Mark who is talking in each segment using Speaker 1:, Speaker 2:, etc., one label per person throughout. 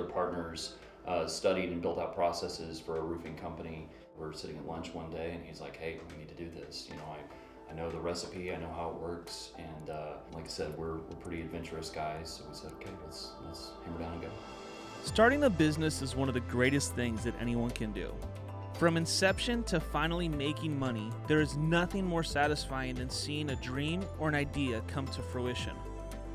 Speaker 1: partners studied and built out processes for a roofing company. We're sitting at lunch one day and he's like, hey, we need to do this. I know the recipe, I know how it works, and like I said, we're pretty adventurous guys, so we said, okay, let's hammer down and go.
Speaker 2: Starting a business is one of the greatest things that anyone can do. From inception to finally making money, there is nothing more satisfying than seeing a dream or an idea come to fruition.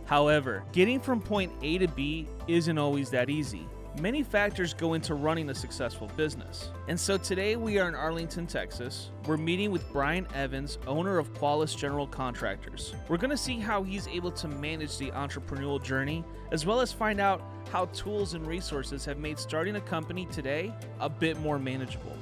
Speaker 2: However, getting from point A to B isn't always that easy. Many factors go into running a successful business. And so today we are in Arlington, Texas. We're meeting with Brian Evans, owner of Qualis General Contractors. We're going to see how he's able to manage the entrepreneurial journey, as well as find out how tools and resources have made starting a company today a bit more manageable.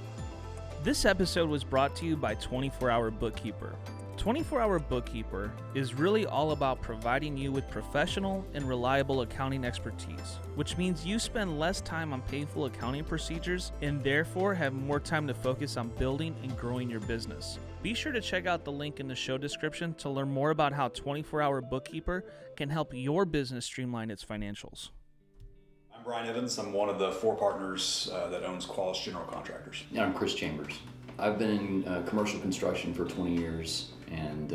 Speaker 2: This episode was brought to you by 24 Hour Bookkeeper. 24 Hour Bookkeeper is really all about providing you with professional and reliable accounting expertise, which means you spend less time on painful accounting procedures and therefore have more time to focus on building and growing your business. Be sure to check out the link in the show description to learn more about how 24 Hour Bookkeeper can help your business streamline its financials.
Speaker 3: I'm Brian Evans. I'm one of the 4 partners that owns Qualis General Contractors.
Speaker 1: Yeah, I'm Chris Chambers. I've been in commercial construction for 20 years and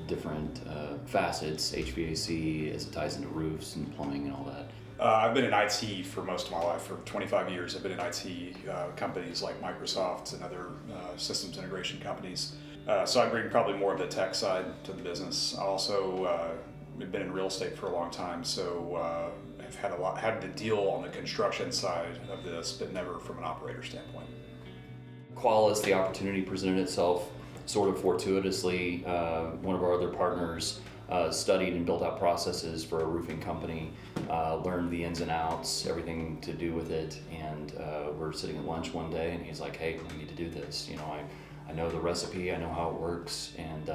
Speaker 1: different facets, HVAC as it ties into roofs and plumbing and all that.
Speaker 3: I've been in IT for most of my life. For 25 years, I've been in IT companies like Microsoft and other systems integration companies. So I bring probably more of the tech side to the business. I also have been in real estate for a long time, so I've had to deal on the construction side of this, but never from an operator standpoint.
Speaker 1: Qualis, the opportunity presented itself sort of fortuitously. One of our other partners studied and built out processes for a roofing company, learned the ins and outs, everything to do with it, and we're sitting at lunch one day and he's like, hey, we need to do this. I know the recipe, I know how it works, and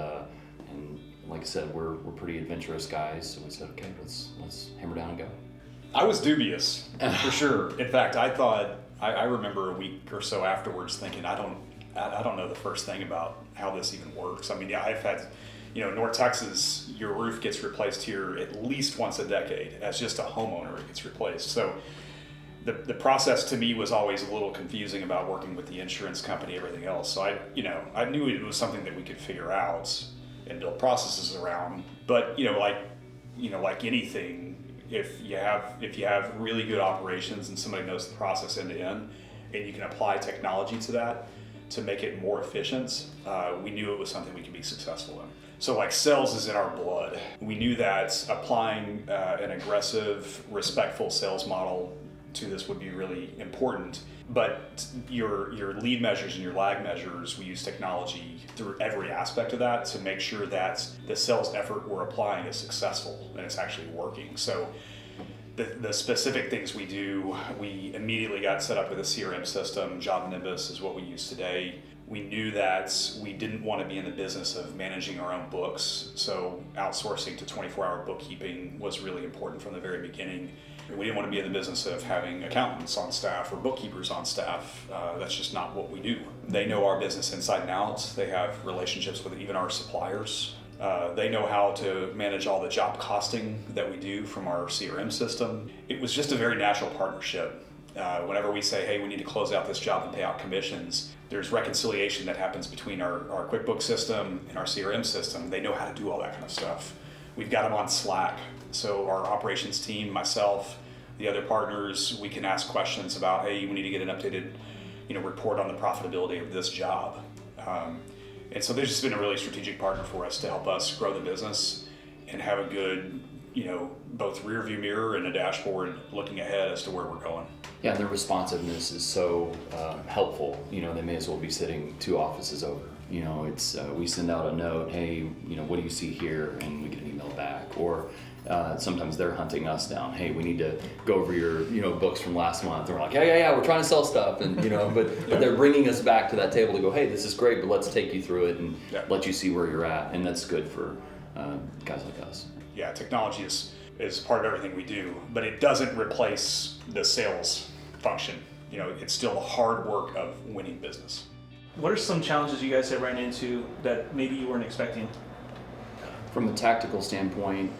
Speaker 1: like I said, we're pretty adventurous guys, so we said, okay, let's hammer down and go.
Speaker 3: I was dubious, for sure. In fact, I remember a week or so afterwards thinking, I don't know the first thing about how this even works. I mean, yeah, I've had, North Texas, your roof gets replaced here at least once a decade. As just a homeowner, it gets replaced. So the process to me was always a little confusing about working with the insurance company, everything else. So I knew it was something that we could figure out and build processes around. But like anything, if you have really good operations and somebody knows the process end to end, and you can apply technology to that to make it more efficient, we knew it was something we could be successful in. So like sales is in our blood. We knew that applying an aggressive, respectful sales model to this would be really important. But your lead measures and your lag measures, we use technology through every aspect of that to make sure that the sales effort we're applying is successful and it's actually working. So the specific things we do, we immediately got set up with a CRM system. Job Nimbus is what we use today. We knew that we didn't want to be in the business of managing our own books, so outsourcing to 24-hour bookkeeping was really important from the very beginning. We didn't want to be in the business of having accountants on staff or bookkeepers on staff. That's just not what we do. They know our business inside and out. They have relationships with even our suppliers. They know how to manage all the job costing that we do from our CRM system. It was just a very natural partnership. Whenever we say, hey, we need to close out this job and pay out commissions, there's reconciliation that happens between our QuickBooks system and our CRM system. They know how to do all that kind of stuff. We've got them on Slack. So our operations team, myself, the other partners, we can ask questions about, hey, we need to get an updated report on the profitability of this job. And so they've just been a really strategic partner for us to help us grow the business and have a good, both rear view mirror and a dashboard looking ahead as to where we're going.
Speaker 1: Yeah, their responsiveness is so helpful. They may as well be sitting 2 offices over. It's we send out a note, hey, what do you see here? And we get an email back. Or sometimes they're hunting us down. Hey, we need to go over your books from last month. And we're like, yeah, we're trying to sell stuff, and but they're bringing us back to that table to go, hey, this is great, but let's take you through it and let you see where you're at, and that's good for guys like us.
Speaker 3: Yeah, technology is part of everything we do, but it doesn't replace the sales function. It's still the hard work of winning business.
Speaker 2: What are some challenges you guys have ran into that maybe you weren't expecting?
Speaker 1: From a tactical standpoint,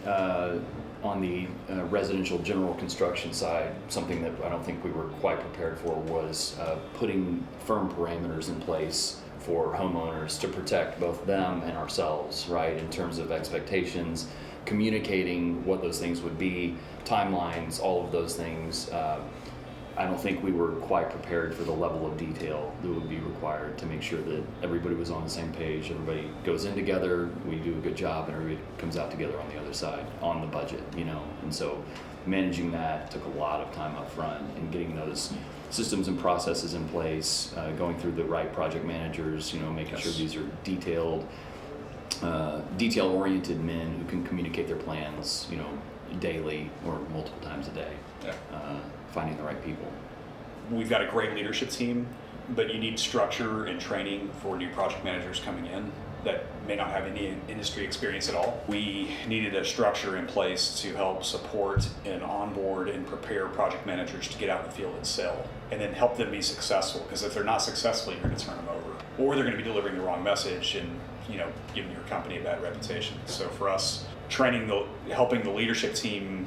Speaker 1: on the residential general construction side, something that I don't think we were quite prepared for was putting firm parameters in place for homeowners to protect both them and ourselves, right, in terms of expectations, communicating what those things would be, timelines, all of those things. I don't think we were quite prepared for the level of detail that would be required to make sure that everybody was on the same page, everybody goes in together, we do a good job, and everybody comes out together on the other side on the budget, you know. And so managing that took a lot of time up front, and getting those systems and processes in place, going through the right project managers, you know, making sure these are detail-oriented men who can communicate their plans, you know, daily or multiple times a day. Finding the right people.
Speaker 3: We've got a great leadership team, but you need structure and training for new project managers coming in that may not have any industry experience at all. We needed a structure in place to help support and onboard and prepare project managers to get out in the field and sell, and then help them be successful, because if they're not successful, you're going to turn them over, or they're going to be delivering the wrong message and, you know, giving your company a bad reputation. So for us, helping the leadership team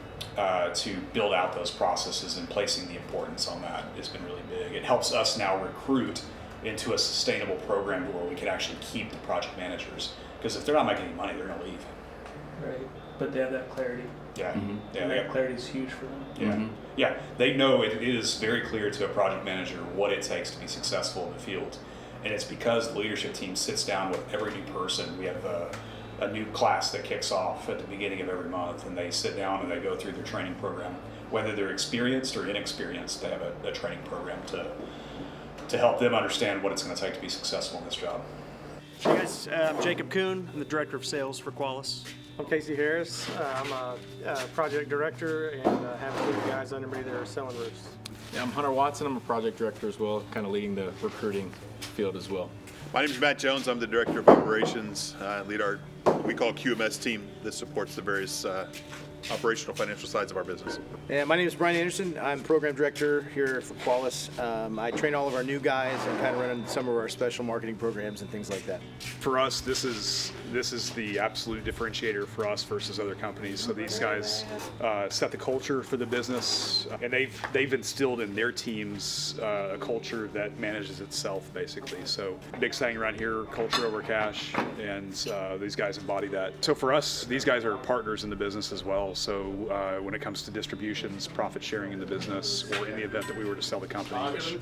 Speaker 3: to build out those processes and placing the importance on that has been really big. It helps us now recruit into a sustainable program where we can actually keep the project managers, because if they're not making any money, they're going to leave.
Speaker 2: Right, but they have that clarity.
Speaker 3: Yeah, yeah,
Speaker 2: And that clarity is huge for them.
Speaker 3: Yeah, yeah. They know it is very clear to a project manager what it takes to be successful in the field, and it's because the leadership team sits down with every new person. We have a new class that kicks off at the beginning of every month, and they sit down and they go through their training program. Whether they're experienced or inexperienced, they have a training program to help them understand what it's going to take to be successful in this job.
Speaker 4: Hey guys, I'm Jacob Kuhn. I'm the Director of Sales for Qualis.
Speaker 5: I'm Casey Harris. I'm a project director and have a group of guys under me that are selling roofs.
Speaker 6: Yeah, I'm Hunter Watson. I'm a project director as well, kind of leading the recruiting field as well.
Speaker 7: My name is Matt Jones. I'm the Director of Operations. I lead our, what we call QMS team that supports the various operational financial sides of our business.
Speaker 8: And my name is Brian Anderson. I'm Program Director here for Qualis. I train all of our new guys and kind of run some of our special marketing programs and things like that.
Speaker 9: For us, this is the absolute differentiator for us versus other companies. So these guys set the culture for the business, and they've instilled in their teams a culture that manages itself, basically. So big saying around here, culture over cash, and these guys embody that. So for us, these guys are partners in the business as well. So when it comes to distributions, profit sharing in the business, or in the event that we were to sell the company, which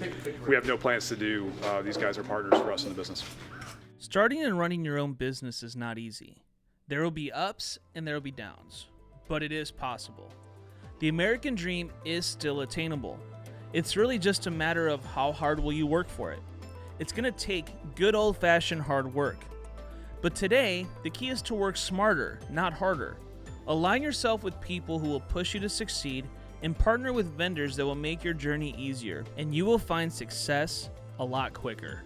Speaker 9: we have no plans to do, these guys are partners for us in the business.
Speaker 2: Starting and running your own business is not easy. There will be ups and there will be downs, but it is possible. The American dream is still attainable. It's really just a matter of how hard will you work for it. It's going to take good old-fashioned hard work. But today, the key is to work smarter, not harder. Align yourself with people who will push you to succeed, and partner with vendors that will make your journey easier, and you will find success a lot quicker.